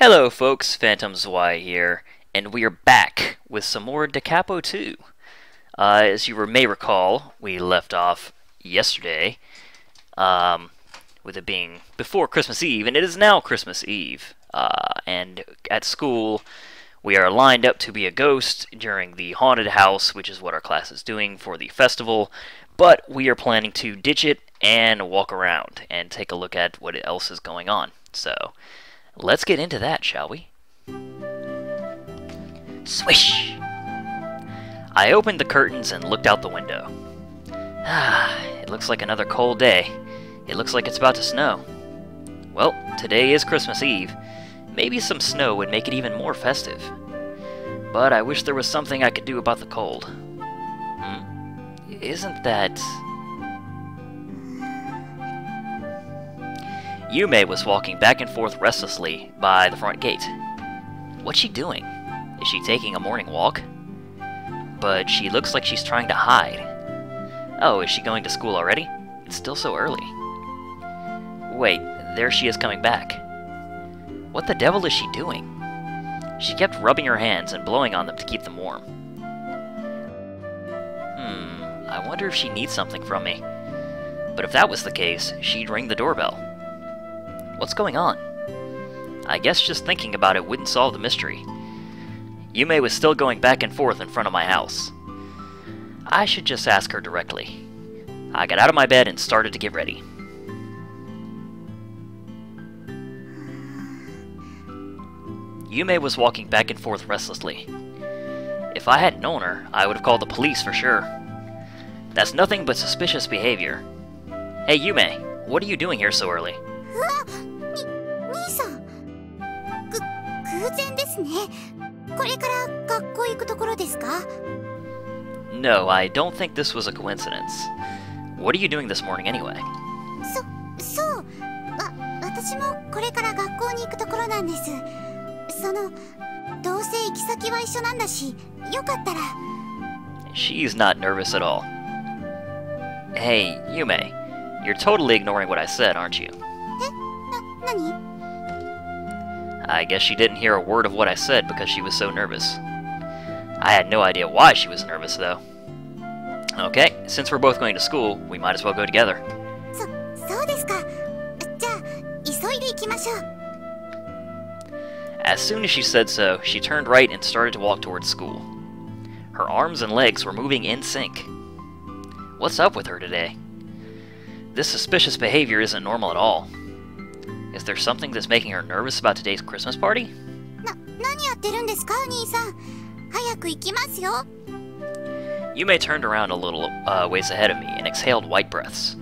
Hello folks, Phantoms Y here, and we are back with some more Capo II. As you may recall, we left off yesterday, with it being before Christmas Eve, and it is now Christmas Eve. And at school, we are lined up to be a ghost during the haunted house, which is what our class is doing for the festival, but we are planning to ditch it and walk around and take a look at what else is going on. So, let's get into that, shall we? Swish! I opened the curtains and looked out the window. It looks like another cold day. It looks like it's about to snow. Well, today is Christmas Eve. Maybe some snow would make it even more festive. But I wish there was something I could do about the cold. Isn't that... Yume was walking back and forth restlessly by the front gate. What's she doing? Is she taking a morning walk? But she looks like she's trying to hide. Oh, is she going to school already? It's still so early. Wait, there she is coming back. What the devil is she doing? She kept rubbing her hands and blowing on them to keep them warm. I wonder if she needs something from me. But if that was the case, she'd ring the doorbell. What's going on? I guess just thinking about it wouldn't solve the mystery. Yume was still going back and forth in front of my house. I should just ask her directly. I got out of my bed and started to get ready. Yume was walking back and forth restlessly. If I hadn't known her, I would have called the police for sure. That's nothing but suspicious behavior. Hey Yume, what are you doing here so early? No, I don't think this was a coincidence. What are you doing this morning anyway? She's not nervous at all. Hey, Yume, you're totally ignoring what I said, aren't you? I guess she didn't hear a word of what I said because she was so nervous. I had no idea why she was nervous, though. Okay, since we're both going to school, we might as well go together. As soon as she said so, she turned right and started to walk towards school. Her arms and legs were moving in sync. What's up with her today? This suspicious behavior isn't normal at all. Is there something that's making her nervous about today's Christmas party? Yume turned around a little ways ahead of me and exhaled white breaths.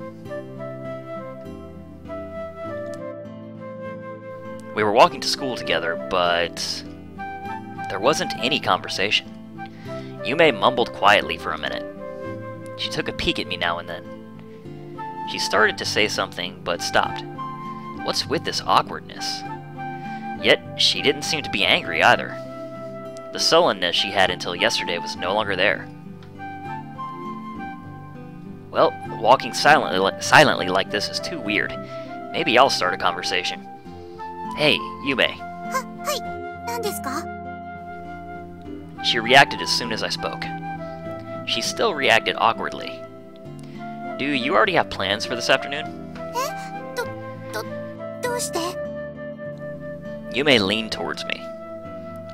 We were walking to school together, but there wasn't any conversation. Yume mumbled quietly for a minute. She took a peek at me now and then. She started to say something, but stopped. What's with this awkwardness? Yet, she didn't seem to be angry either. The sullenness she had until yesterday was no longer there. Well, walking silently like this is too weird. Maybe I'll start a conversation. Hey, Yume. She reacted as soon as I spoke. She still reacted awkwardly. Do you already have plans for this afternoon? Yume leaned towards me.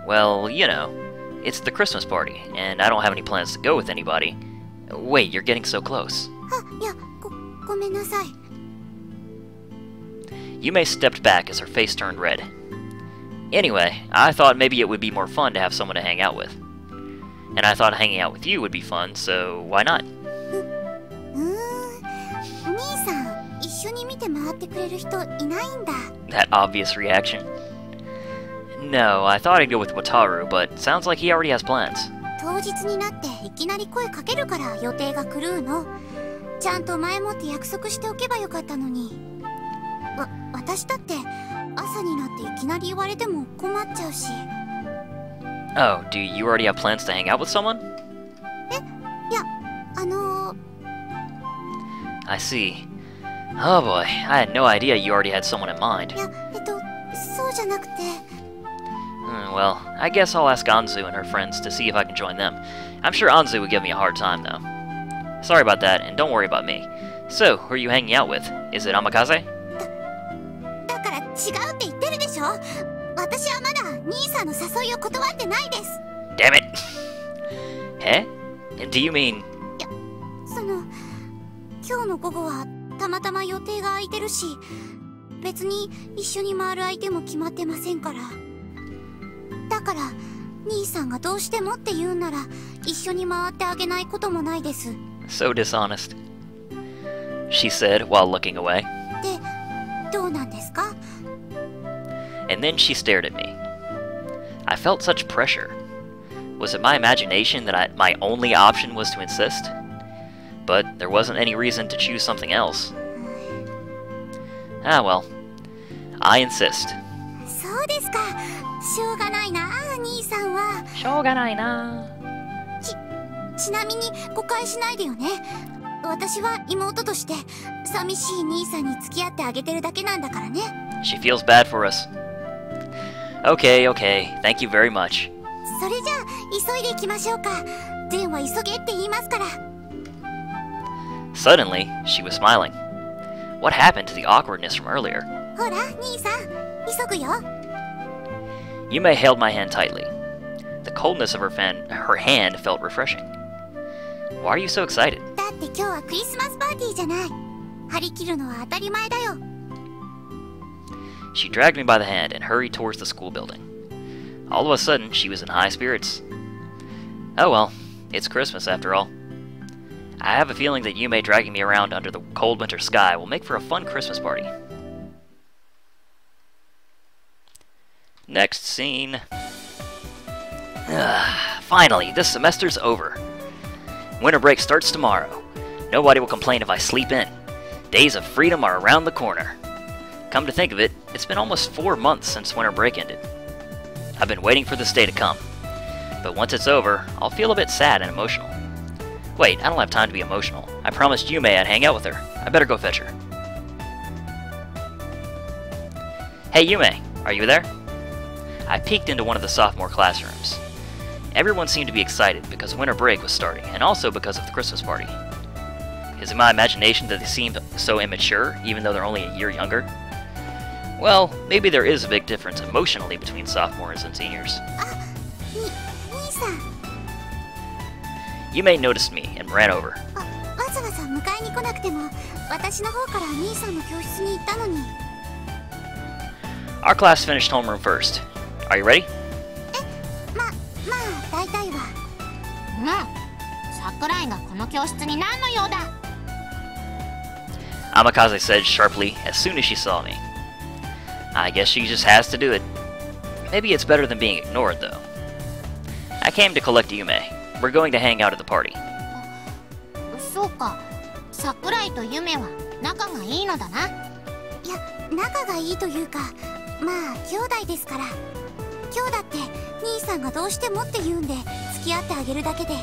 Well, you know, it's the Christmas party, and I don't have any plans to go with anybody. Wait, you're getting so close. Yume stepped back as her face turned red. Anyway, I thought maybe it would be more fun to have someone to hang out with. And I thought hanging out with you would be fun, so why not? That obvious reaction. No, I thought I'd go with Wataru, but sounds like he already has plans. Oh, do you already have plans to hang out with someone? I see. Oh boy, I had no idea you already had someone in mind. Well, I guess I'll ask Anzu and her friends to see if I can join them. I'm sure Anzu would give me a hard time, though. Sorry about that, and don't worry about me. So, who are you hanging out with? Is it Amakaze? だから違うって言ってるでしょ。私はまだ兄さんの誘いを断ってないです。Damn it! Eh? Do you mean... いや、今日の午後はたまたま予定が空いてるし、別に一緒に回る相手も決まってませんから。だから兄さんがどうしてもって言うなら一緒に回ってあげないこともないです。 So dishonest, she said while looking away. で、どうなんですか? And then she stared at me. I felt such pressure. Was it my imagination that my only option was to insist? But there wasn't any reason to choose something else. Ah well, I insist. そうですか。しょうがないな、兄さんは。しょうがないな。ちなみに誤解しないでよね。私は妹として寂しい兄さんに付き合ってあげてるだけなんだからね。She feels bad for us. Okay, okay. Thank you very much. それじゃあ急いで行きましょうか。善は急げって言いますから。Suddenly, she was smiling. What happened to the awkwardness from earlier? ほら、兄さん、急ぐよ。Yume held my hand tightly. The coldness of her hand felt refreshing. Why are you so excited? だって今日はクリスマスパーティーじゃない。張り切るのは当たり前だよ。She dragged me by the hand and hurried towards the school building. All of a sudden, she was in high spirits. Oh well, it's Christmas after all. I have a feeling that Yume dragging me around under the cold winter sky will make for a fun Christmas party. Next scene. Finally, this semester's over. Winter break starts tomorrow. Nobody will complain if I sleep in. Days of freedom are around the corner. Come to think of it, it's been almost 4 months since winter break ended. I've been waiting for this day to come. But once it's over, I'll feel a bit sad and emotional. Wait, I don't have time to be emotional. I promised Yume I'd hang out with her. I better go fetch her. Hey Yume, are you there? I peeked into one of the sophomore classrooms. Everyone seemed to be excited because winter break was starting, and also because of the Christmas party. Is it my imagination that they seem so immature, even though they're only a year younger? Well, maybe there is a big difference emotionally between sophomores and seniors. Yume noticed me and ran over. Our class finished homeroom first. Are you ready? Amakaze said sharply as soon as she saw me. I guess she just has to do it. Maybe it's better than being ignored, though. I came to collect Yume. We're going to hang out at the party. そうか。桜井と夢は仲がいいのだな。いや、仲がいいというか、まあ兄弟ですから。今日だって兄さんがどうしてもって言うんで付き合ってあげるだけで、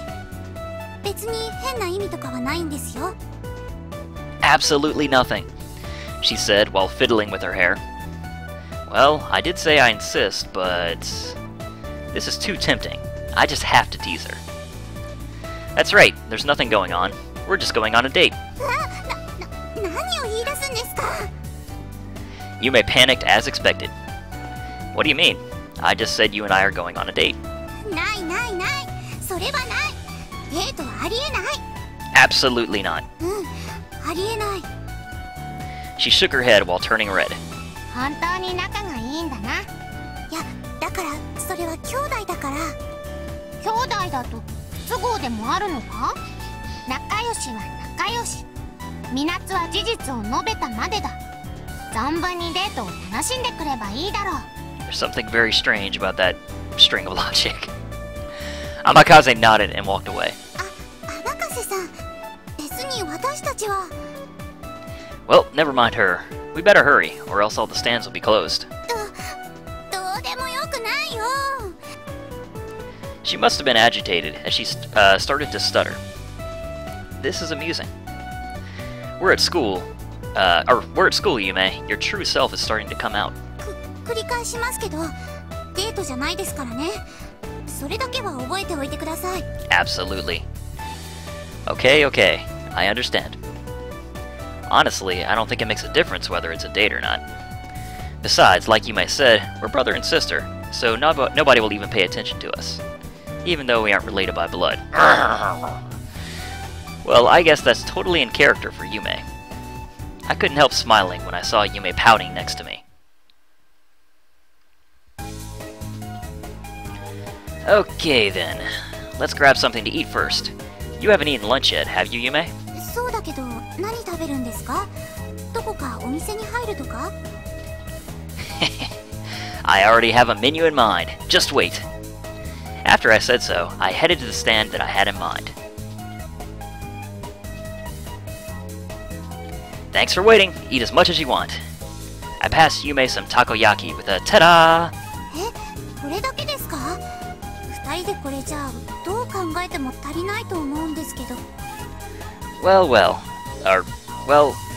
別に変な意味とかはないんですよ。Absolutely nothing, she said while fiddling with her hair. Well, I did say I insist, but this is too tempting. I just have to tease her. That's right, there's nothing going on. We're just going on a date. Yume panicked as expected. What do you mean? I just said you and I are going on a date. Absolutely not. She shook her head while turning red. There's something very strange about that string of logic. Amakaze nodded and walked away. Well, never mind her. We better hurry, or else all the stands will be closed. She must have been agitated as she started to stutter. This is amusing. We're at school, Yume. Your true self is starting to come out. デートじゃないですからね。それだけは覚えておいてください。 Absolutely. Okay, okay. I understand. Honestly, I don't think it makes a difference whether it's a date or not. Besides, like Yume said, we're brother and sister, so nobody will even pay attention to us, even though we aren't related by blood. Well, I guess that's totally in character for Yume. I couldn't help smiling when I saw Yume pouting next to me. Okay then, let's grab something to eat first. You haven't eaten lunch yet, have you, Yume? そうだけど、何食べるんですか？どこかお店に入るとか？ I already have a menu in mind. Just wait. After I said so, I headed to the stand that I had in mind. Thanks for waiting. Eat as much as you want. I passed Yume some takoyaki with a ta-da! これだけですか？二人でこれじゃあどう考えても足りないと思うんですけど。 Well,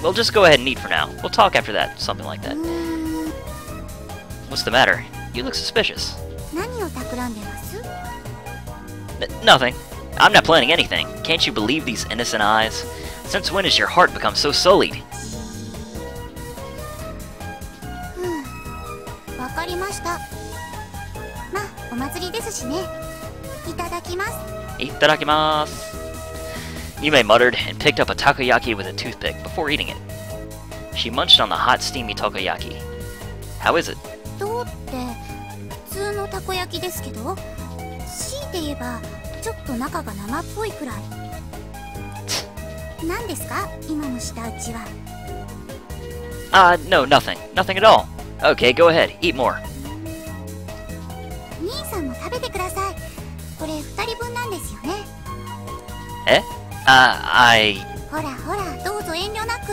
we'll just go ahead and eat for now. We'll talk after that, something like that. What's the matter? You look suspicious. 何を企んでます？ Nothing. I'm not planning anything. Can't you believe these innocent eyes? Since when has your heart become so sullied? わかりました。まあ、お祭りですしね。いただきます。Itadakimasu. Yume muttered and picked up a takoyaki with a toothpick before eating it. She munched on the hot, steamy takoyaki. How is it? どうって普通のたこ焼きですけど、強いて言えばちょっと中が生っぽいくらい。何ですか今の舌打ちは？ No, nothing. Nothing at all. Okay, go ahead. Eat more. 兄さんも食べてください。これ2人分なんですよね。Eh? ほらほら、どうぞ遠慮なく。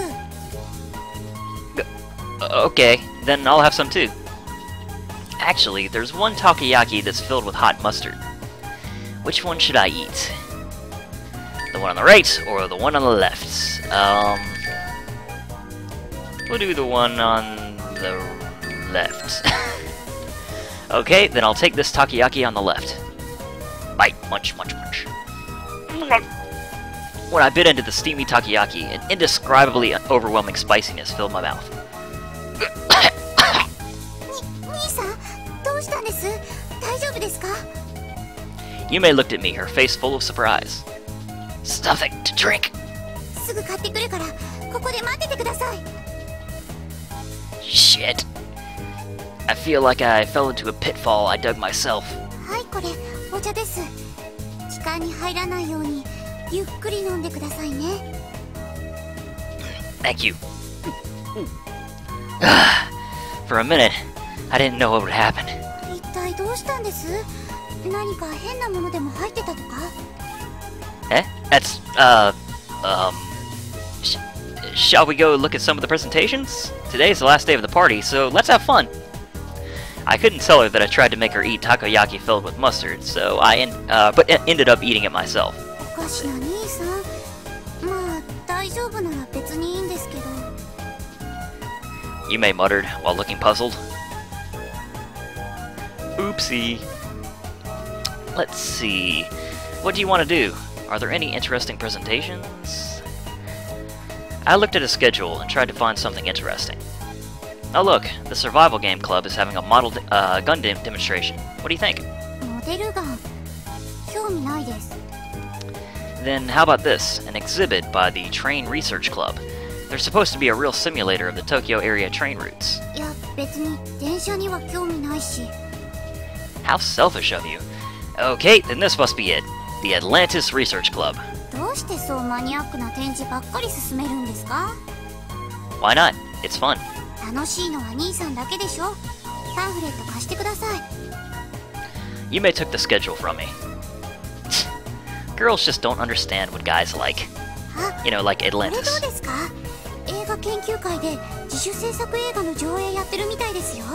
Okay, then I'll have some too. Actually, there's one takoyaki that's filled with hot mustard. Which one should I eat? The one on the right or the one on the left? We'll do the one on the left. Okay, then I'll take this takoyaki on the left. Bite, munch, munch, munch. When I bit into the steamy takoyaki, an indescribably overwhelming spiciness filled my mouth. 兄さん、どうしたんです？大丈夫ですか？ Yume looked at me, her face full of surprise. Something to drink. すぐ買ってくるから、ここで待っててください。 Shit. I feel like I fell into a pitfall I dug myself. はい、これお茶です。気管に入らないようにゆっくり飲んでくださいね。 Thank you. For a minute, I didn't know what would happen. 一体どうしたんです？何か変なものでも入ってたとか？ Eh? That's, shall we go look at some of the presentations? Today's the last day of the party, so let's have fun. I couldn't tell her that I tried to make her eat takoyaki filled with mustard, so but ended up eating it myself. おかしな兄さん。まあ大丈夫なら別にいいんですけど。 Yume muttered while looking puzzled. Oopsie. Let's see. What do you want to do? Are there any interesting presentations? I looked at a schedule and tried to find something interesting. Oh look, the Survival Game Club is having a model gun demonstration. What do you think? モデルガン。興味ないです。 Then how about this? An exhibit by the Train Research Club. There's supposed to be a real simulator of the Tokyo area train routes. いや、別に電車には興味ないし。 How selfish of you. Okay, then this must be it. The Atlantis Research Club. どうしてそうマニアックな展示ばっかり進めるんですか？ Why not? It's fun. 楽しいのは兄さんだけでしょ。パンフレット貸してください。 Yume took the schedule from me. Girls just don't understand what guys like. あ、 You know, like これどう Atlantis. ですか？映画研究会で自主制作映画の上映やってるみたいですよ。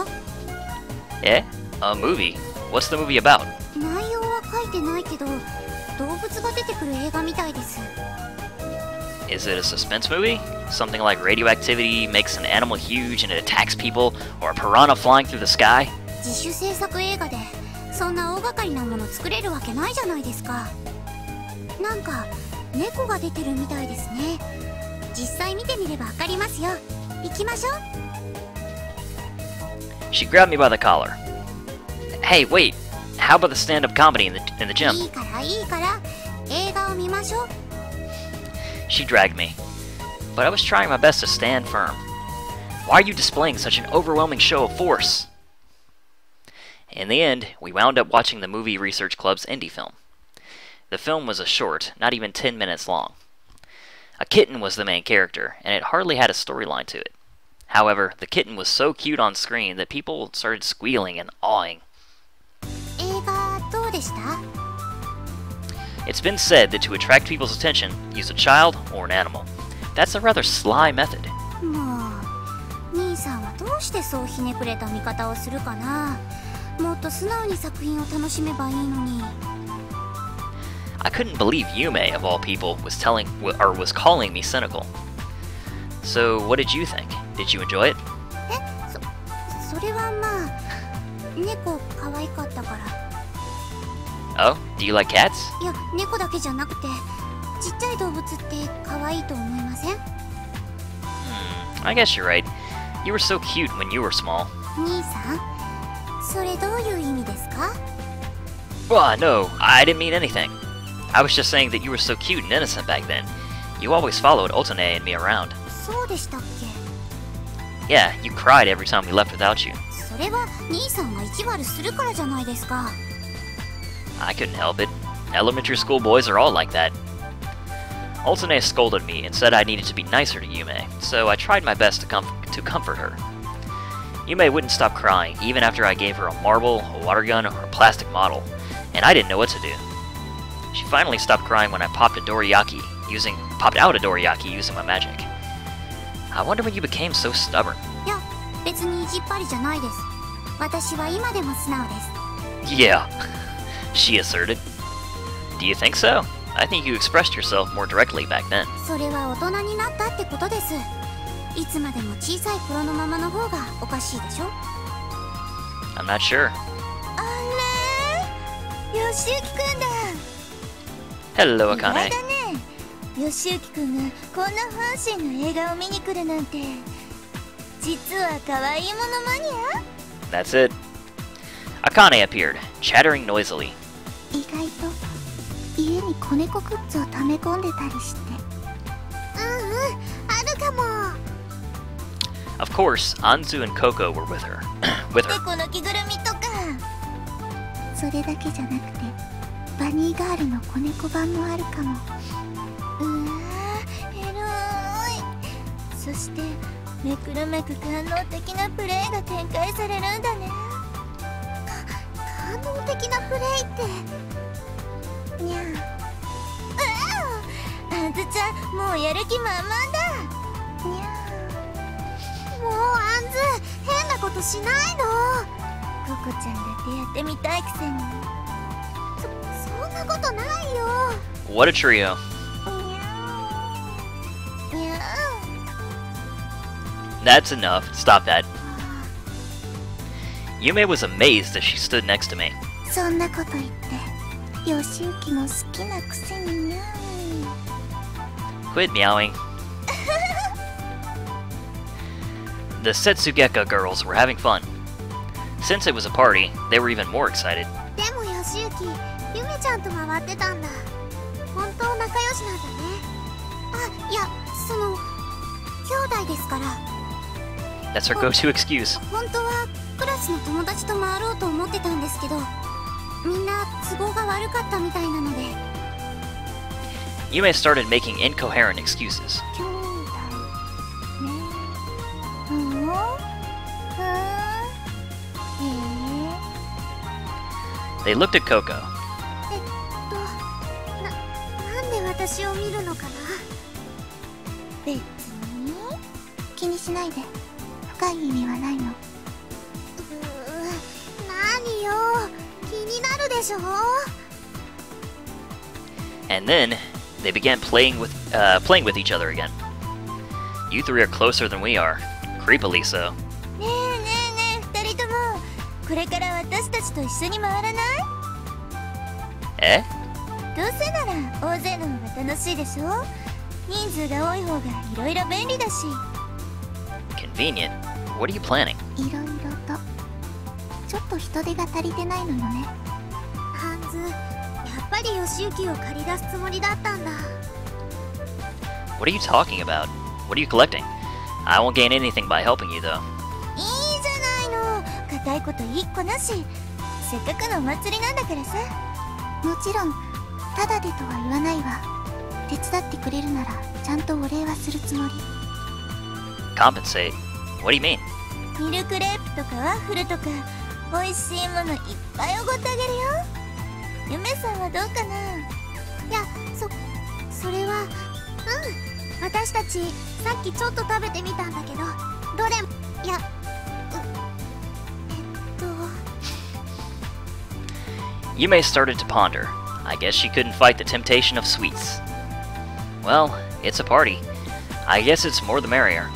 Eh? A movie? What's the movie about? 内容は書いてないけど、動物が出てくる映画みたいです。 Is it a suspense movie? Something like radioactivity makes an animal huge and it attacks people, or a piranha flying through the sky? 自主制作映画でそんな大掛かりなもの作れるわけないじゃないですか。なんか猫が出てるみたいですね。実際見てみればわかりますよ。行きましょう。 She grabbed me by the collar. Hey, wait. How about the stand-up comedy in the gym? いいからいいから映画を見ましょう。 She dragged me, but I was trying my best to stand firm. Why are you displaying such an overwhelming show of force? In the end, we wound up watching the Movie Research Club's indie film. The film was a short, not even 10 minutes long. A kitten was the main character, and it hardly had a storyline to it. However, the kitten was so cute on screen that people started squealing and awing. 映画どうでした？ It's been said that to attract people's attention, use a child or an animal. That's a rather sly method. もう兄さんはどうしてそうひねくれた見方をするかな。もっと素直に作品を楽しめばいいのに。 I couldn't believe Yume, of all people, was calling me cynical. So, what did you think? Did you enjoy it? それはまあ猫可愛かったから。 Oh, do you like cats? いや猫だけじゃなくてちっちゃい動物って可愛いと思いません？ I guess you're right. You were so cute when you were small. 兄さんそれどういう意味ですか？ No, I didn't mean anything. I was just saying that you were so cute and innocent back then. You always followed oto-nee and me around. そうでしたっけ？ Yeah, you cried every time we left without you. それは兄さんが意地悪するからじゃないですか。 I couldn't help it. Elementary school boys are all like that. Oto-nee scolded me and said I needed to be nicer to Yume, so I tried my best to comfort her. Yume wouldn't stop crying, even after I gave her a marble, a water gun, or a plastic model, and I didn't know what to do. She finally stopped crying when I popped out a dorayaki using my magic. I wonder when you became so stubborn. いや別に意地っ張りじゃないです。私は今でも素直です。 Yeah, she asserted. Do you think so? I think you expressed yourself more directly back then. それは大人になったってことです。いつまでも小さい頃のままの方がおかしいでしょ？ I'm not sure. あれ？よしゆきくんだ。 Hello, 意外 Akane. だね。よしゆきくんがこんなファンシーな映画を見に来るなんて。実は可愛いものマニア？ That's it. Akane appeared, chattering noisily. 意外と家に子猫グッズを溜め込んでたりして。あるかも。 Of course, Anzu and Coco were with her. 猫の着ぐるみとか。それだけじゃなくてバニーガールの子猫版もあるかも。うわー、エロい。そしてめくるめく感動的なプレイが展開されるんだね。感動的なプレイってにゃあんずちゃんもうやる気満々だにゃもうあんず変なことしないの。ココちゃんだってやってみたいくせに。そんなことないよ。 What a trio. にゃ That's enough. Stop that. Yume was amazed as she stood next to me. そんなこと言ってよしゆきも好きなくせににゃ Quit meowing. The Setsugeka girls were having fun. Since it was a party, they were even more excited. でもよしゆきゆめちゃんと回ってたんだ。本当仲良しなんだね。あ、いやその兄弟ですから。 That's her go-to excuse. 本当はクラスの友達と回ろうと思ってたんですけどみんな都合が悪かったみたいなので。 Yume started making incoherent excuses. 兄弟ね。They looked at Coco. なんで私を見るのかな。別に気にしないで。深い意味はないの。何よ気になるでしょ。 And then they began playing with each other again. You three are closer than we are, creepily so. ねえねえねえ二人ともこれから私たちと一緒に回らない？え? どうせなら大勢の方が楽しいでしょ。人数が多い方がいろいろ便利だし。 Convenient? What are you planning? いろいろとちょっと人手が足りてないのよね。ハンズ、やっぱり義行を借り出すつもりだったんだ。 What are you talking about? What are you collecting? I won't gain anything by helping you, though. いいじゃないの、固いこと一個なし。せっかくのお祭りなんだからさ。もちろんただでとは言わないわ。手伝ってくれるならちゃんとお礼はするつもり。 Compensate? What do you mean? ミルクレープとかワッフルとか美味しいものいっぱいおごってあげるよ。ゆめさんはどうかな。いや、それは私たちさっきちょっと食べてみたんだけど、どれもいやYume started to ponder. I guess she couldn't fight the temptation of sweets. Well, it's a party. I guess it's more the merrier.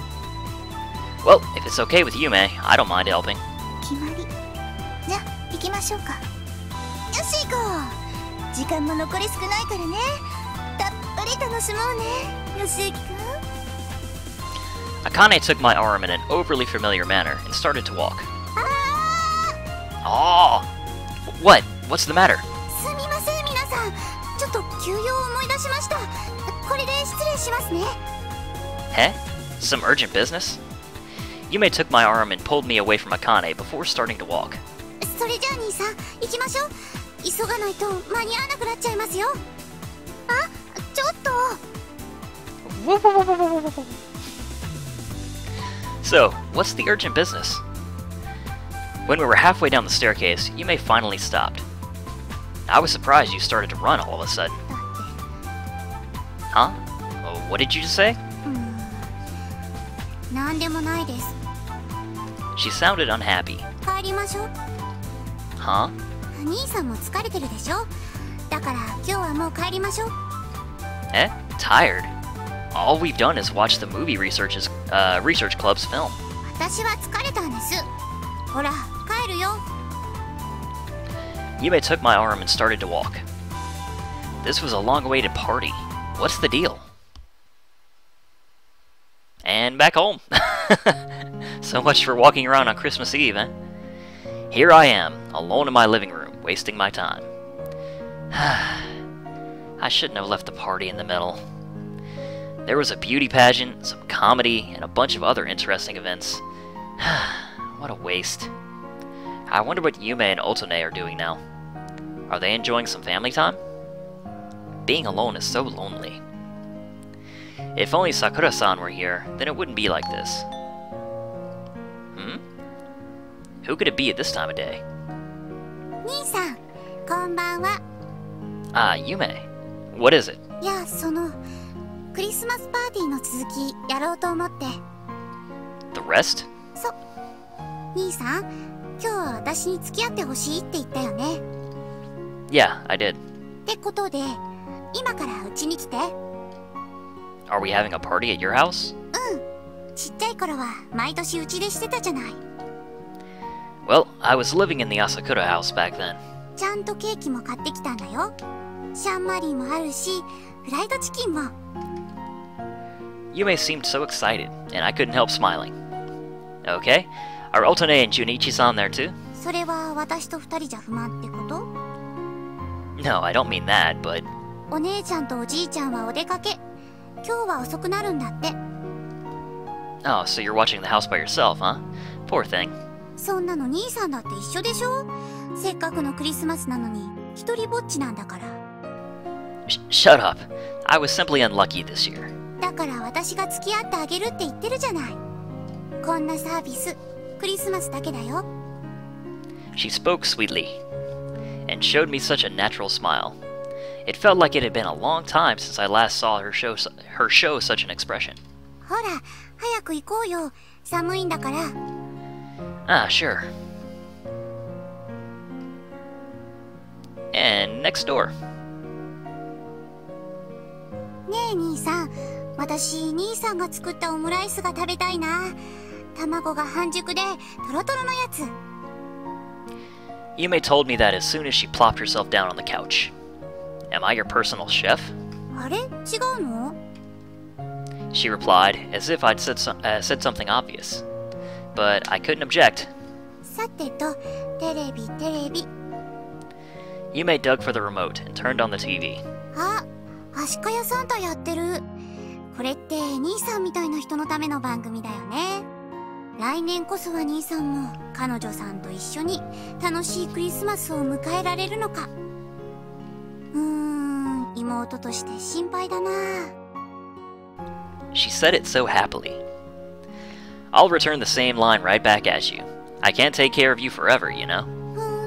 Well, if it's okay with Yume, I don't mind helping. 決まり。じゃあ行きましょうか。よし行こう。時間も残り少ないからね。たっぷり楽しもうね、よし行くん。 Akane took my arm in an overly familiar manner and started to walk. あ Oh! What? What's the matter? すみません皆さん、ちょっと休養を思い出しました。これで失礼しますね。 Heh? Some urgent business? Yume took my arm and pulled me away from Akane before starting to walk. それじゃあ兄さん行きましょう。急がないと間に合わなくなっちゃいますよ。あ、ちょっと。 So, what's the urgent business? When we were halfway down the staircase, Yume finally stopped. I was surprised you started to run all of a sudden. だって Huh? Oh, what did you just say? なんでもないです。 She sounded unhappy. 帰りましょう。 Huh? 兄さんも疲れてるでしょ。だから今日はもう帰りましょう。 Eh? Tired? All we've done is watch the movie research club's film. 私は疲れたんです。ほら帰るよ。 Yume took my arm and started to walk. This was a long-awaited party. What's the deal? And back home. So much for walking around on Christmas Eve, eh? Here I am, alone in my living room, wasting my time. I shouldn't have left the party in the middle. There was a beauty pageant, some comedy, and a bunch of other interesting events. What a waste. I wonder what Yume and oto-nee are doing now. Are they enjoying some family time? Being alone is so lonely. If only Sakura-san were here, then it wouldn't be like this. Who could it be at this time of day? 兄さん、こんばんは。 Ah, Yume. What is it? いや、クリスマスパーティーの続きやろうと思って。 The rest? 兄さん、今日は私に付き合ってほしいって言ったよね。 Yeah, I did. ってことで、今からうちに来て。 Are we having a party at your house? ちっちゃい頃は毎年うちでしてたじゃない。 Well, I was living in the Asakura house back then. ちゃんとケーキも買ってきたんだよ。シャンマリーもあるし、フライドチキンも。 Yume seemed so excited, and I couldn't help smiling. Okay, are oto-nee and Junichi-san there too? それは私と二人じゃ不満ってこと？ No, I don't mean that, but... お姉ちゃんとおじいちゃんはお出かけ。今日は遅くなるんだって。 Oh, so you're watching the house by yourself, huh? Poor thing. そんなの兄さんだって一緒でしょ。せっかくのクリスマスなのに一人ぼっちなんだから。Shut up. I was simply unlucky this year. だから私が付き合ってあげるって言ってるじゃない。こんなサービスクリスマスだけだよ。 She spoke sweetly, and showed me such a natural smile. It felt like it had been a long time since I last saw her show such an expression. ほら早く行こうよ。寒いんだから。 Ah, sure. And next door. ねえ兄さん、私兄さんが作ったオムライスが食べたいな。卵が半熟でトロトロのやつ。Yume told me that as soon as she plopped herself down on the couch. Am I your personal chef? あれ違うの？ She replied, as if I'd said something obvious. But I couldn't object. さてと、テレビ。 Yume dug for the remote and turned on the TV. あ、アシカやサンタやってる。これって兄さんみたいな人のための番組だよね。来年こそは兄さんも彼女さんと一緒に楽しいクリスマスを迎えられるのか。妹として心配だな。 She said it so happily. I'll return the same line right back at you. I can't take care of you forever, you know?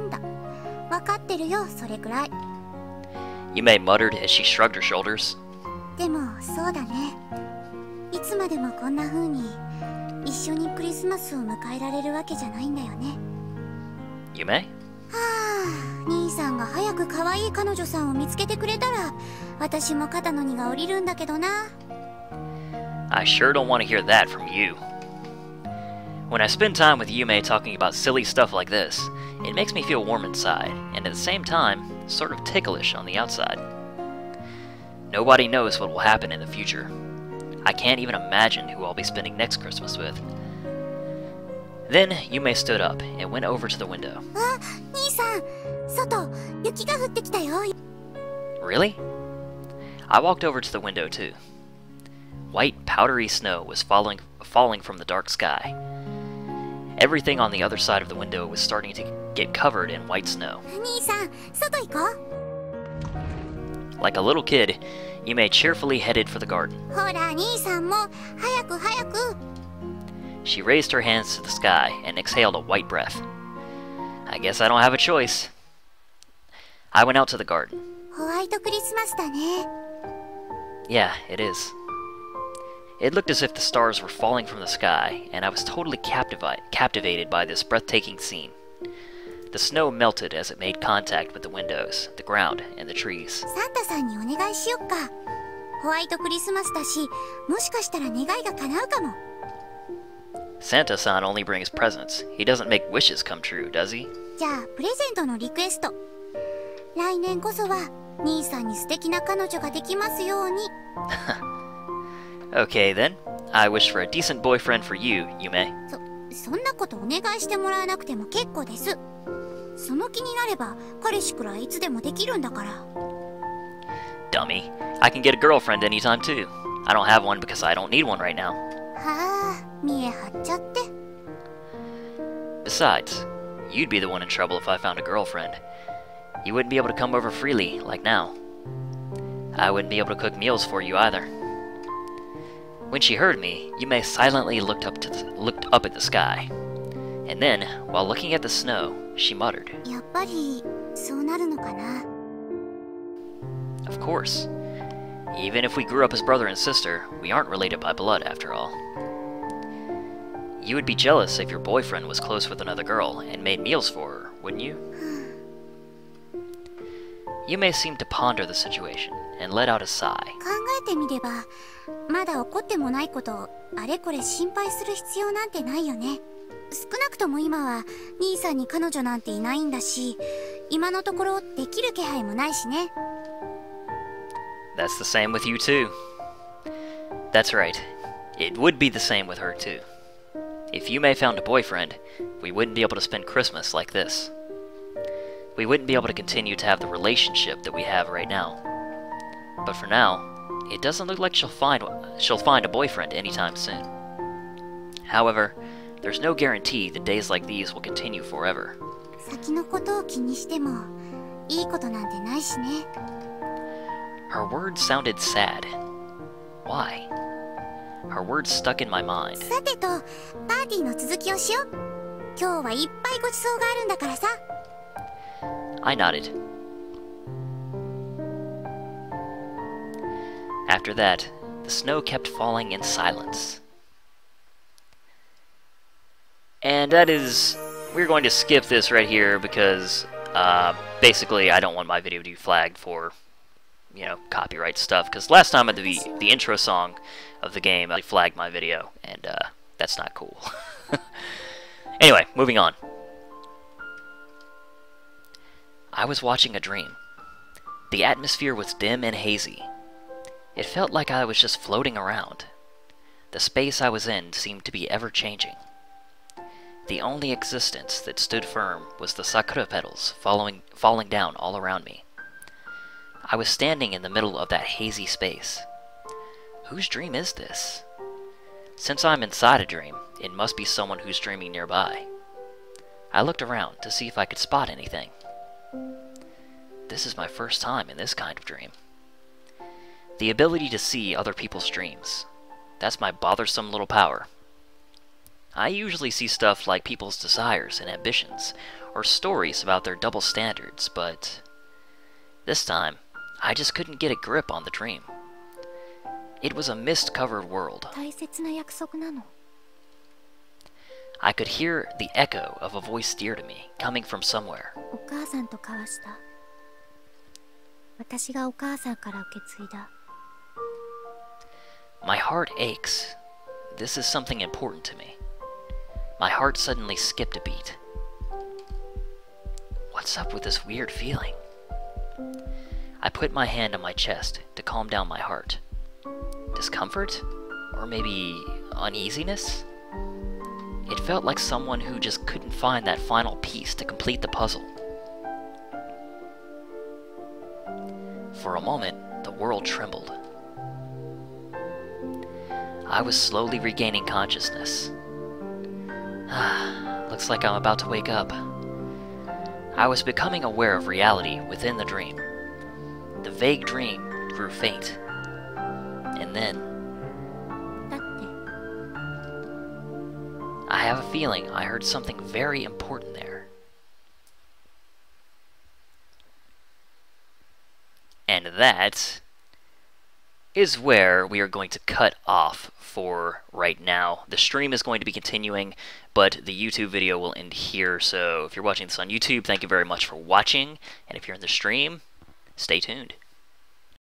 だ。わかってるよ、それくらい。 Yume muttered as she shrugged her shoulders. でもそうだね。いつまでもこんな風に一緒にクリスマスを迎えられるわけじゃないんだよね。 Yume? はあ、兄さんが早く可愛い彼女さんを見つけてくれたら私も肩の荷が下りるんだけどな。 I sure don't want to hear that from you. When I spend time with Yume talking about silly stuff like this, it makes me feel warm inside, and at the same time, sort of ticklish on the outside. Nobody knows what will happen in the future. I can't even imagine who I'll be spending next Christmas with. Then Yume stood up and went over to the window. あ、兄さん、外、雪が降ってきたよ。 Really? I walked over to the window too. White, powdery snow was falling from the dark sky. Everything on the other side of the window was starting to get covered in white snow. 兄さん、外行こう。 Like a little kid, Yume cheerfully headed for the garden. ほら、兄さんも早く早く。 She raised her hands to the sky and exhaled a white breath. I guess I don't have a choice. I went out to the garden. ホワイトクリスマスだね。 Yeah, it is. It looked as if the stars were falling from the sky, and I was totally captivated by this breathtaking scene. The snow melted as it made contact with the windows, the ground, and the trees. サンタさんにお願いしよっか。ホワイトクリスマスだし、もしかしたら願いが叶うかも。 Santa-san only brings presents. He doesn't make wishes come true, does he? じゃあ、プレゼントのリクエスト。来年こそは兄さんに素敵な彼女ができますように。 Okay then. I wish for a decent boyfriend for you, Yume. そんなことお願いしてもらわなくても結構です。その気になれば彼氏くらいいつでもできるんだから。 Dummy. I can get a girlfriend anytime too. I don't have one because I don't need one right now. はあ、見え張っちゃって。 Besides, you'd be the one in trouble if I found a girlfriend. You wouldn't be able to come over freely, like now. I wouldn't be able to cook meals for you either. When she heard me, Yume silently looked up at the sky. And then, while looking at the snow, she muttered, やっぱりそうなるのかな。 Of course. Even if we grew up as brother and sister, we aren't related by blood after all. You would be jealous if your boyfriend was close with another girl and made meals for her, wouldn't you? Yume seemed to ponder the situation and let out a sigh. 考えてみれば、まだ起こってもないことをあれこれ心配する必要なんてないよね。少なくとも今は兄さんに彼女なんていないんだし、今のところできる気配もないしね。 That's the same with you too. That's right. It would be the same with her too. If Yume found a boyfriend, we wouldn't be able to spend Christmas like this. We wouldn't be able to continue to have the relationship that we have right now. But for now, it doesn't look like she'll find a boyfriend anytime soon. However, there's no guarantee that days like these will continue forever. 先のことを気にしてもいいことなんてないしね。 Her words sounded sad. Why? Her words stuck in my mind. さてと、パーティーの続きをしよう。今日はいっぱいごちそうがあるんだからさ。 I nodded. After that, the snow kept falling in silence. And that is... we're going to skip this right here because, basically I don't want my video to be flagged for, you know, copyright stuff. Because last time at the intro song of the game, I flagged my video, and that's not cool. Anyway, moving on. I was watching a dream. The atmosphere was dim and hazy. It felt like I was just floating around. The space I was in seemed to be ever-changing. The only existence that stood firm was the sakura petals falling down all around me. I was standing in the middle of that hazy space. Whose dream is this? Since I'm inside a dream, it must be someone who's dreaming nearby. I looked around to see if I could spot anything. This is my first time in this kind of dream. The ability to see other people's dreams. That's my bothersome little power. I usually see stuff like people's desires and ambitions, or stories about their double standards, but this time, I just couldn't get a grip on the dream. It was a mist-covered world. 大切な約束なの。 I could hear the echo of a voice dear to me, coming from somewhere. お母さんと交わした。私がお母さんから受け継いだ。 My heart aches. This is something important to me. My heart suddenly skipped a beat. What's up with this weird feeling? I put my hand on my chest to calm down my heart. Discomfort? Or maybe uneasiness? It felt like someone who just couldn't find that final piece to complete the puzzle. For a moment, the world trembled. I was slowly regaining consciousness. Looks like I'm about to wake up. I was becoming aware of reality within the dream. The vague dream grew faint. And then... だって I have a feeling I heard something very important there. And that is where we are going to cut off for right now. The stream is going to be continuing, but the YouTube video will end here. So if you're watching this on YouTube, thank you very much for watching. And if you're in the stream, stay tuned.